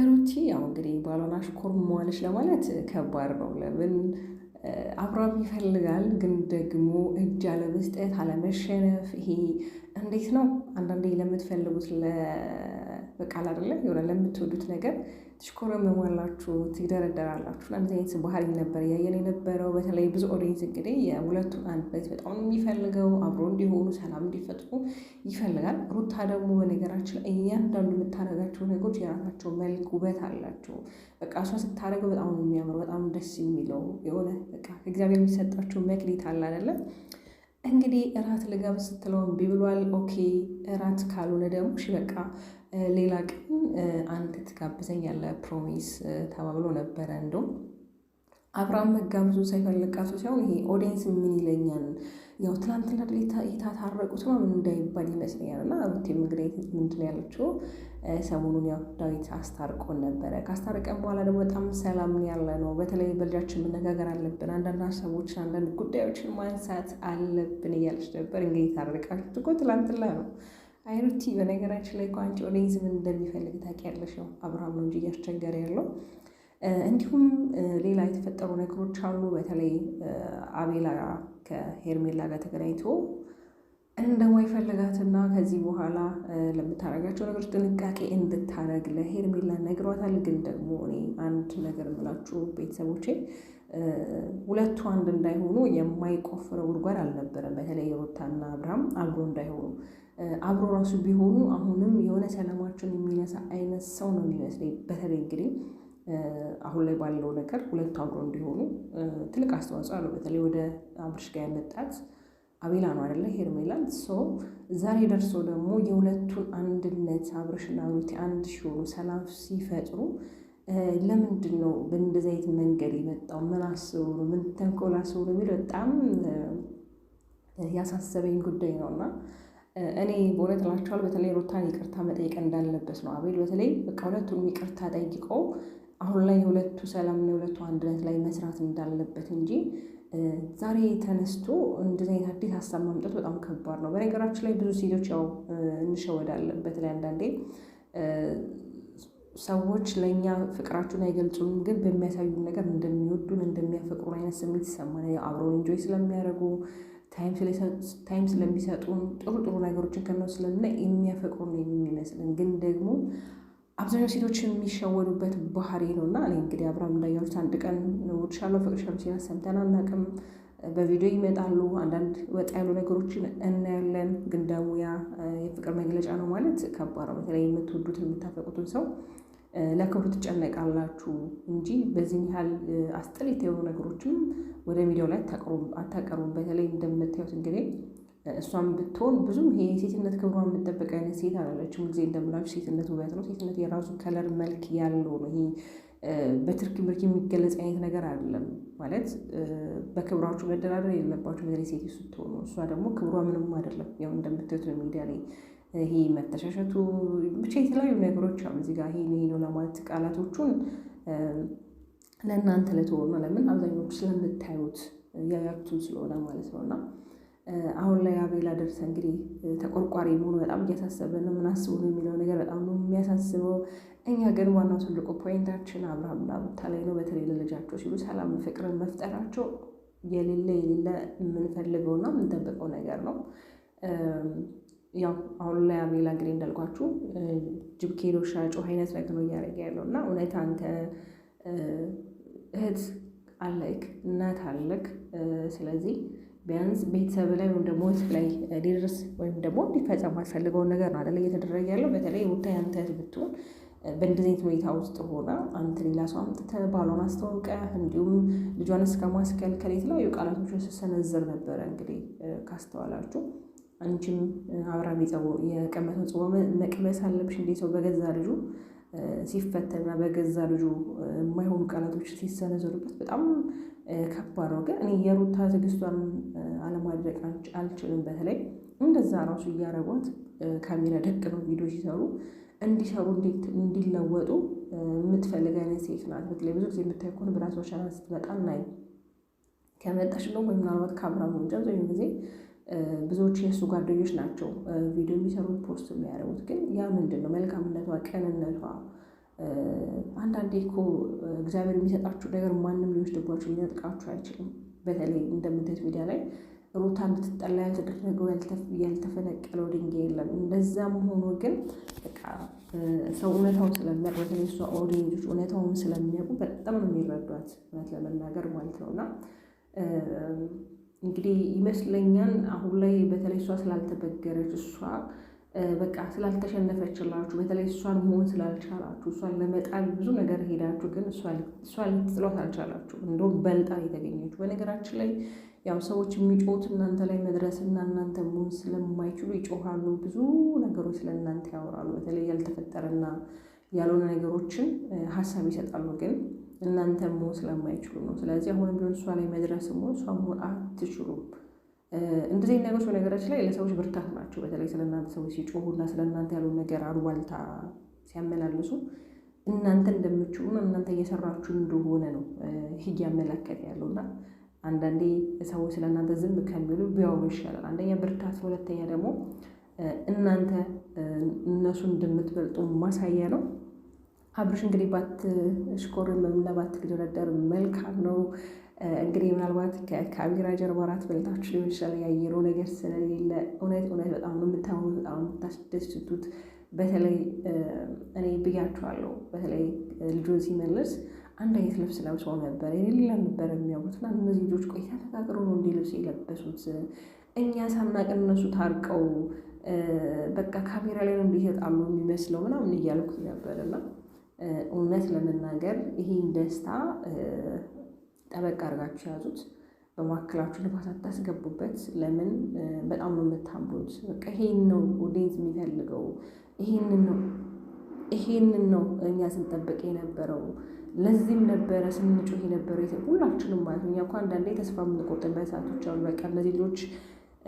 ሩቲ ያው እንግዲህ ባሏን አሽኮርመዋለች ለማለት ከባድ ነው። ለምን አብርሃም ይፈልጋል፣ ግን ደግሞ እጅ አለመስጠት አለመሸነፍ። ይሄ እንዴት ነው? አንዳንዴ ለምትፈልጉት በቃ አይደለ የሆነ ለምትወዱት ነገር ትሽኮረመማላችሁ፣ ትደረደራላችሁ። እንደዚህ አይነት ባህሪ ነበር እያየን የነበረው። በተለይ ብዙ ኦዲየንስ እንግዲህ የሁለቱን አንድነት በጣም የሚፈልገው አብሮ እንዲሆኑ ሰላም እንዲፈጥሩ ይፈልጋል። ሩታ ደግሞ በነገራችን እያንዳንዱ የምታደርጋቸው ነገሮች የራሳቸው መልክ ውበት አላቸው። በቃ እሷ ስታደርገው በጣም ነው የሚያምረው፣ በጣም ደስ የሚለው የሆነ በቃ ከእግዚአብሔር የሚሰጣቸው መክሊት አለ አይደለ? እንግዲህ እራት ልጋብዝ ስትለው እምቢ ብሏል። ኦኬ እራት ካልሆነ ደግሞ እሺ በቃ ሌላ ቀን አንተ ትጋብዘኛለህ ፕሮሚስ ተባብሎ ነበረ። እንደውም አብርሃም መጋብዙ ሳይፈልግ ቀርቶ ሳይሆን ይሄ ኦዲየንስ ምን ይለኛል ያው ትናንትና የታታረቁት ምናምን እንዳይባል ይመስለኛል። እና ሩቴም እንግዲህ ምንድን ነው ያለችው ሰሞኑን ያው ዳዊት አስታርቆን ነበረ። ካስታረቀን በኋላ ደግሞ በጣም ሰላም ያለ ነው። በተለይ በልጃችን መነጋገር አለብን፣ አንዳንድ ሀሳቦችን አንዳንድ ጉዳዮችን ማንሳት አለብን እያለች ነበር። እንግዲህ ታረቃችሁት እኮ ትላንትና ነው። አይ ሩቲ በነገራችን ላይ እኮ አንቺ ኦዲየንስ ምን እንደሚፈልግ ታውቂያለሽ። ነው አብርሃም ነው እንጂ እያስቸገረ ያለው። እንዲሁም ሌላ የተፈጠሩ ነገሮች አሉ። በተለይ አቤላ ከሄርሜላ ጋር ተገናኝቶ እንደማይፈልጋትና ከዚህ በኋላ ለምታደርጋቸው ነገሮች ጥንቃቄ እንድታደርግ ለሄርሜላ ነግሯታል። ግን ደግሞ እኔ አንድ ነገር የምላችሁ ቤተሰቦቼ ሁለቱ አንድ እንዳይሆኑ የማይቆፍረው ጉድጓድ አልነበረም። በተለይ ሩታና አብርሃም አብሮ እንዳይሆኑ አብሮ ራሱ ቢሆኑ አሁንም የሆነ ሰላማቸውን የሚነሳ አይነት ሰው ነው የሚመስለኝ። በተለይ እንግዲህ አሁን ላይ ባለው ነገር ሁለቱ አብሮ እንዲሆኑ ትልቅ አስተዋጽኦ አለው። በተለይ ወደ አብርሽ ጋር ያመጣት አቤላ ነው አይደለ? ሄርሜላን ዛሬ ደርሶ ደግሞ የሁለቱን አንድነት አብርሽና ሩቲ አንድ ሲሆኑ ሰላም ሲፈጥሩ ለምንድን ነው በእንደዚህ አይነት መንገድ የመጣው? ምን አስቡ ነው? ምን ተንኮል አስቡ ነው የሚል በጣም ያሳሰበኝ ጉዳይ ነው። እና እኔ በእውነት እላቸዋለሁ በተለይ ሩታን ይቅርታ መጠየቅ እንዳለበት ነው አቤል። በተለይ በቃ ሁለቱን ይቅርታ ጠይቀው አሁን ላይ የሁለቱ ሰላምና የሁለቱ አንድነት ላይ መስራት እንዳለበት እንጂ ዛሬ ተነስቶ እንደዚህ አይነት አዲስ ሀሳብ ማምጣት በጣም ከባድ ነው። በነገራችን ላይ ብዙ ሴቶች ያው እንሸወዳለን። በተለይ አንዳንዴ ሰዎች ለእኛ ፍቅራችሁን አይገልጹም፣ ግን በሚያሳዩን ነገር እንደሚወዱን እንደሚያፈቅሩን አይነት ስሜት ይሰማናል። አብረውን ኢንጆይ ስለሚያደርጉ ታይም ስለሚሰጡን ጥሩ ጥሩ ነገሮችን ከነው ስለምናይ የሚያፈቅሩን የሚመስለን፣ ግን ደግሞ አብዛኛው ሴቶች የሚሸወዱበት ባህሪ ነው። እና እኔ እንግዲህ አብርሃም እንዳያሉት አንድ ቀን እወድሻለሁ አፈቅርሻለሁ ሲላት ሰምተን አናውቅም። በቪዲዮ ይመጣሉ፣ አንዳንድ ወጣ ያሉ ነገሮችን እናያለን። ግን ደግሞ ያ የፍቅር መግለጫ ነው ማለት ከባድ ነው። በተለይ የምትወዱትን የምታፈቁትን ሰው ለክብሩ ትጨነቃላችሁ እንጂ በዚህ ያህል አስጠሊታ የሆኑ ነገሮችም ወደ ሚዲያው ላይ አታቀርቡም። በተለይ እንደምታዩት እንግዲህ እሷም ብትሆን ብዙም ይሄ ሴትነት ክብሯ የምጠበቅ አይነት ሴት አላለችም። ጊዜ እንደምላችሁ ሴትነት ውበት ነው። ሴትነት የራሱ ከለር መልክ ያለው ነው። ይሄ በትርኪ ምርክ የሚገለጽ አይነት ነገር አይደለም። ማለት በክብራችሁ መደራደር የሌለባችሁ በተለይ ሴት ስትሆኑ። እሷ ደግሞ ክብሯ ምንም አይደለም። ያው እንደምታዩት ነው ሚዲያ ላይ ይሄ መተሻሸቱ ብቻ የተለያዩ ነገሮች አሉ። እዚህ ጋር ይሄ ነው ለማለት ቃላቶቹን ለእናንተ ለተወሩ ነው። ለምን አብዛኞቹ ስለምታዩት ያያችሁት ስለሆነ ማለት ነው። እና አሁን ላይ አቤላ ደርሰ እንግዲህ ተቆርቋሪ መሆኑ በጣም እያሳሰበን ነው። ምን አስቡ ነው የሚለው ነገር በጣም ነው የሚያሳስበው። እኛ ግን ዋናው ትልቁ ፖይንታችን አብርሃምና ሩታ ላይ ነው። በተለይ ለልጃቸው ሲሉ ሰላም ፍቅርን መፍጠራቸው የሌለ የምንፈልገውና የምንጠብቀው ነገር ነው። ያው አሁን ላይ አቤላ እንግዲህ እንዳልኳችሁ ጅብ ከሄዶ ሻጮ አይነት ነገር ነው እያደረገ ያለው። እና እውነት አንተ እህት አለክ፣ እናት አለክ። ስለዚህ ቢያንስ ቤተሰብ ላይ ወይም ደግሞ ህዝብ ላይ ሊደርስ ወይም ደግሞ ሊፈጸም አልፈልገውን ነገር ነው አይደለ እየተደረገ ያለው። በተለይ ሩታ ያንተ እህት ብትሆን በእንደዚህ አይነት ሁኔታ ውስጥ ሆና አንተ ሌላ ሰው አምጥተህ ባሏን አስተዋውቀህ እንዲሁም ልጇን እስከ ማስከልከል የተለያዩ ቃላቶችን ስትሰነዝር ነበረ። እንግዲህ ካስተዋላችሁ አንቺም አብርሃም የቀመሰው ጽዋ መቅመስ አለብሽ እንዴ? ሰው በገዛ ልጁ ሲፈተና በገዛ ልጁ የማይሆኑ ቃላቶች ሲሰነዘሩበት በጣም ከባድ ነው። ግን እኔ የሩታ ትዕግስቷን አለማድረግ አልችልም። በተለይ እንደዛ ራሱ እያረጓት ካሜራ ደቅ ነው ቪዲዮ ሲሰሩ እንዲሰሩ እንዲለወጡ የምትፈልግ አይነት ሴት ናት። በተለይ ብዙ ጊዜ የምታይ ከሆነ በራሷ ቻናል ስትመጣ እናይ ከመጣች ነው ወይ ምናልባት ከአብርሃም ነው እንጂ አብዛኛውን ጊዜ ብዙዎች የእሱ ጓደኞች ናቸው ቪዲዮ የሚሰሩት ፖስት የሚያደርጉት። ግን ያ ምንድን ነው መልካምነቷ፣ ቀንነቷ አንዳንዴ እኮ እግዚአብሔር የሚሰጣችሁ ነገር ማንም ሊወስድባችሁ ሊነጥቃችሁ አይችልም። በተለይ እንደምታዩት ሚዲያ ላይ ሩታ እንድትጠላ ያልተደረገው ያልተፈነቀለው ድንጋይ የለም። እንደዛም ሆኖ ግን በቃ ሰው እውነታውን ስለሚያውቅ በተለይ እሷ ኦዲየንሶች እውነታውን ስለሚያውቁ በጣም ነው የሚረዷት እውነት ለመናገር ማለት ነው። እና እንግዲህ ይመስለኛል አሁን ላይ በተለይ እሷ ስላልተበገረች እሷ በቃ ስላልተሸነፈችላችሁ በተለይ እሷን መሆን ስላልቻላችሁ እሷን ለመጣል ብዙ ነገር ሄዳችሁ ግን እሷ ልትጥሏት አልቻላችሁ። እንደውም በልጣ የተገኘችው። በነገራችን ላይ ያው ሰዎች የሚጮሁት እናንተ ላይ መድረስና እናንተ መሆን ስለማይችሉ ይጮሃሉ። ብዙ ነገሮች ስለ እናንተ ያወራሉ። በተለይ ያልተፈጠረና ያልሆነ ነገሮችን ሀሳብ ይሰጣሉ። ግን እናንተ መሆን ስለማይችሉ ነው። ስለዚህ አሁንም ቢሆን እሷ ላይ መድረስም ሆነ እሷ መሆን አትችሉም። እንደዚህ ነገሮች በነገራችን ላይ ለሰዎች ብርታት ናቸው። በተለይ ስለ እናንተ ሰዎች ሲጮሁና ስለ እናንተ ያልሆነ ነገር አሉባልታ ሲያመላልሱ እናንተ እንደምትችሉና እናንተ እየሰራችሁ እንደሆነ ነው እያመለከተ ያለውና አንዳንዴ ሰዎች ስለ እናንተ ዝም ከሚሉ ቢያወሩ ይሻላል። አንደኛ ብርታት፣ ሁለተኛ ደግሞ እናንተ እነሱ እንደምትበልጡ ማሳያ ነው። አብርሽ እንግዲህ ባትሽኮርም እና ባትግደረደር መልካም ነው። እንግዲህ ምናልባት ከካሜራ ጀርባ አራት በልታችሁ ሊሆን ይችላል። ያየነው ነገር ስለሌለ እውነት በጣም ነው የምታምኑት፣ በጣም የምታስደስቱት። በተለይ እኔ ብያችኋለሁ፣ በተለይ ልጁን ሲመልስ አንድ አይነት ልብስ ለብሰው ነበር። የሌላ ነበር የሚያውቁትና እነዚህ ልጆች ቆይ ተነጋግረው ነው እንዲህ ልብስ የለበሱት፣ እኛ ሳናቅ እነሱ ታርቀው በቃ ካሜራ ላይ ነው እንዲሰጣሉ የሚመስለው ምናምን እያልኩ ነበርና እውነት ለመናገር ይሄን ደስታ ጠበቅ አድርጋችሁ ያዙት። በመካከላችሁ ልፋት አታስገቡበት። ለምን በጣም ነው የምታምሩት። በቃ ይሄን ነው ኦዲየንስ የሚፈልገው፣ ይሄንን ነው እኛ ስንጠብቅ የነበረው። ለዚህም ነበረ ስንጮህ የነበረው ሁላችንም ማለት ነው። እኛ እኮ አንዳንዴ ተስፋ የምንቆርጥበት ሰዓቶች አሉ። በቃ እነዚህ ልጆች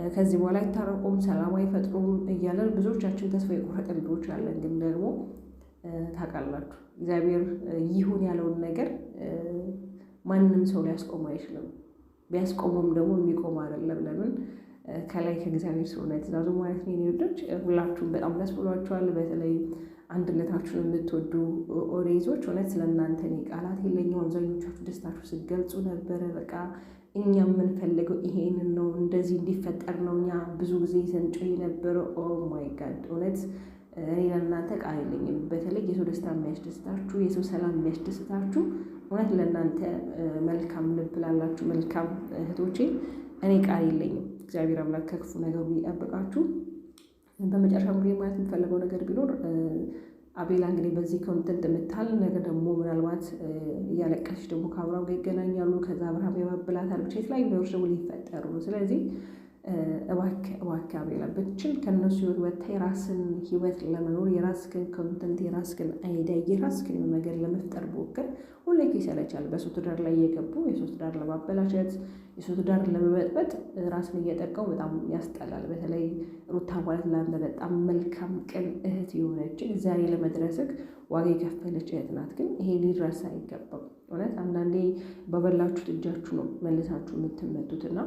ከዚህ በኋላ አይታረቁም፣ ሰላም አይፈጥሩም እያለን ብዙዎቻችን ተስፋ የቆረጠ ልጆች አለን። ግን ደግሞ ታውቃላችሁ እግዚአብሔር ይሁን ያለውን ነገር ማንም ሰው ሊያስቆም አይችልም። ቢያስቆሙም ደግሞ የሚቆም አይደለም። ለምን ከላይ ከእግዚአብሔር ስለሆነ ትእዛዙ ማለት ነው። የሚወዶች ሁላችሁም በጣም ደስ ብሏችኋል። በተለይ አንድነታችሁን የምትወዱ ኦዲየንሶች እውነት ስለ እናንተ እኔ ቃላት የለኝም። አብዛኞቻችሁ ደስታችሁ ስትገልጹ ነበረ። በቃ እኛ የምንፈልገው ይሄንን ነው፣ እንደዚህ እንዲፈጠር ነው እኛ ብዙ ጊዜ ስንጮህ የነበረው። ኦ ማይ ጋድ እውነት እኔ ለእናንተ ቃል የለኝም። በተለይ የሰው ደስታ የሚያስደስታችሁ፣ የሰው ሰላም የሚያስደስታችሁ እውነት ለእናንተ መልካም ልብ ላላችሁ መልካም እህቶቼ እኔ ቃል የለኝም። እግዚአብሔር አምላክ ከክፉ ነገሩ ይጠብቃችሁ። በመጨረሻ እንግዲህ ማለት የምፈልገው ነገር ቢኖር አቤላ እንግዲህ በዚህ ኮንተንት የምታል ነገር ደግሞ ምናልባት እያለቀሰች ደግሞ ከአብርሃም ጋር ይገናኛሉ። ከዛ አብርሃም ያባብላታል። ብቻ የተለያዩ ነገሮች ደግሞ ሊፈጠሩ ነው። ስለዚህ እባክህ አቤላ ብችል ከእነሱ ህይወት ወጥተህ የራስን ህይወት ለመኖር የራስህን ኮንተንት የራስህን አይዲያ የራስህን ነገር ለመፍጠር ሞክር። ሁሌ ይሰለቻል። በሰው ትዳር ላይ እየገቡ የሰው ትዳር ለማበላሸት የሰው ትዳር ለመበጥበጥ ራስን እየጠቀሙ በጣም ያስጠላል። በተለይ ሩታ ማለት ለአንተ በጣም መልካም ቅን እህት የሆነች ዛሬ ለመድረስህ ዋጋ የከፈለች እህት ናት። ግን ይሄ ሊረሳ አይገባም። እውነት አንዳንዴ በበላችሁት እጃችሁ ነው መልሳችሁ የምትመቱትና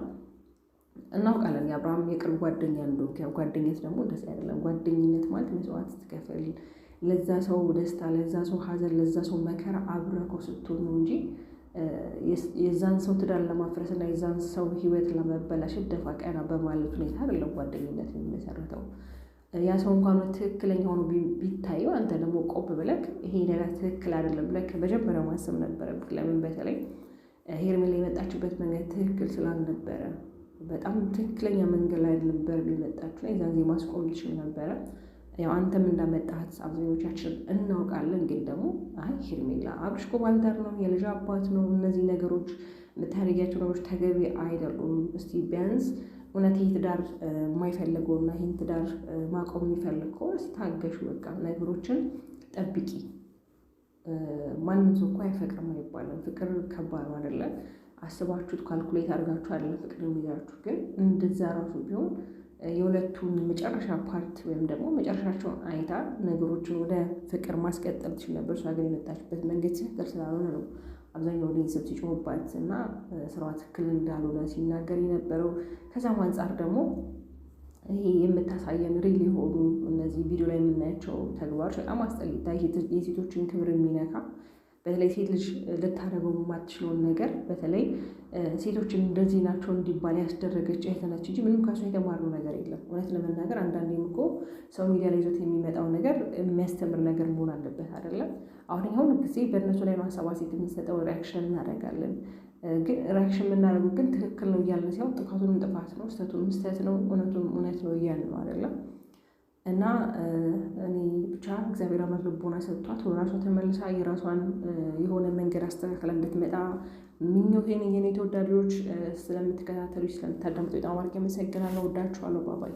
እናውቃለን የአብርሃም የቅርብ ጓደኛ እንደሆንክ። ያው ጓደኝነት ደግሞ እንደዚህ አይደለም። ጓደኝነት ማለት መስዋዕት ስትከፍል ለዛ ሰው ደስታ፣ ለዛ ሰው ሐዘን፣ ለዛ ሰው መከራ አብረከው ስትሆን ነው እንጂ የዛን ሰው ትዳር ለማፍረስ እና የዛን ሰው ህይወት ለመበላሸት ደፋ ቀና በማለት ሁኔታ አይደለም ጓደኝነት የሚመሰረተው። ያ ሰው እንኳን ትክክለኛ ሆኖ ቢታየው አንተ ደግሞ ቆብ ብለክ ይሄ ነገር ትክክል አይደለም ብለክ መጀመሪያ ማሰብ ነበረብክ። ለምን በተለይ ሄርሜላ የመጣችበት መንገድ ትክክል ስላልነበረ በጣም ትክክለኛ መንገድ ላይ ነበር የመጣችው። የዛን ጊዜ ማስቆም ትችል ነበረ። ያው አንተም እንዳመጣሃት አብዛኞቻችን እናውቃለን። ግን ደግሞ አይ ሄርሜላ አብርሽ እኮ ባልተር ነው፣ የልጅ አባት ነው። እነዚህ ነገሮች የምታደርጊያቸው ነገሮች ተገቢ አይደሉም። እስቲ ቢያንስ እውነት ይህ ትዳር የማይፈልገውና ይህን ትዳር ማቆም የሚፈልግ ከሆነ ታገሹ። በቃ ነገሮችን ጠብቂ። ማንም ሰው እኮ አይፈቅርም አይባልም። ፍቅር ከባድ ነው አይደለ? አስባችሁት ካልኩሌት አድርጋችሁ አይደለም ፍቅር የሚይዛችሁ። ግን እንደዛ ራሱ ቢሆን የሁለቱን መጨረሻ ፓርት ወይም ደግሞ መጨረሻቸውን አይታ ነገሮችን ወደ ፍቅር ማስቀጠል ትችል ነበር። እሷ ግን የመጣችበት መንገድ ትክክል ስላልሆነ ነው አብዛኛው ኦዲየንስ ሲጮህባት እና ስራዋ ትክክል እንዳልሆነ ሲናገር የነበረው። ከዛም አንጻር ደግሞ ይሄ የምታሳየን ሪል የሆኑ እነዚህ ቪዲዮ ላይ የምናያቸው ተግባሮች በጣም አስጠሊታ፣ የሴቶችን ክብር የሚነካ በተለይ ሴት ልጅ ልታደርገው የማትችለውን ነገር በተለይ ሴቶችን እንደዚህ ናቸው እንዲባል ያስደረገች እህት ነች እንጂ ምንም ከሷ የተማርነው ነገር የለም። እውነት ለመናገር አንዳንዴም እኮ ሰው ሚዲያ ላይ ይዞት የሚመጣው ነገር የሚያስተምር ነገር መሆን አለበት አይደለም። አሁን ጊዜ በእነሱ ላይ ነው ሀሳብ ሴት የምንሰጠው፣ ሪያክሽን እናደርጋለን። ግን ሪያክሽን የምናደርገው ግን ትክክል ነው እያለ ሲሆን ጥፋቱንም ጥፋት ነው፣ ስህተቱንም ስህተት ነው፣ እውነቱንም እውነት ነው እያለ ነው አይደለም። እና እኔ ብቻ እግዚአብሔር አምላክ ልቦና ሰጥቷት ወደ ራሷ ተመልሳ የራሷን የሆነ መንገድ አስተካክላ እንድትመጣ ምኞቴን። የኔ ተወዳጆች ስለምትከታተሉ ስለምታዳምጡ በጣም አድርጌ አመሰግናለሁ። ወዳችኋለሁ። ባባይ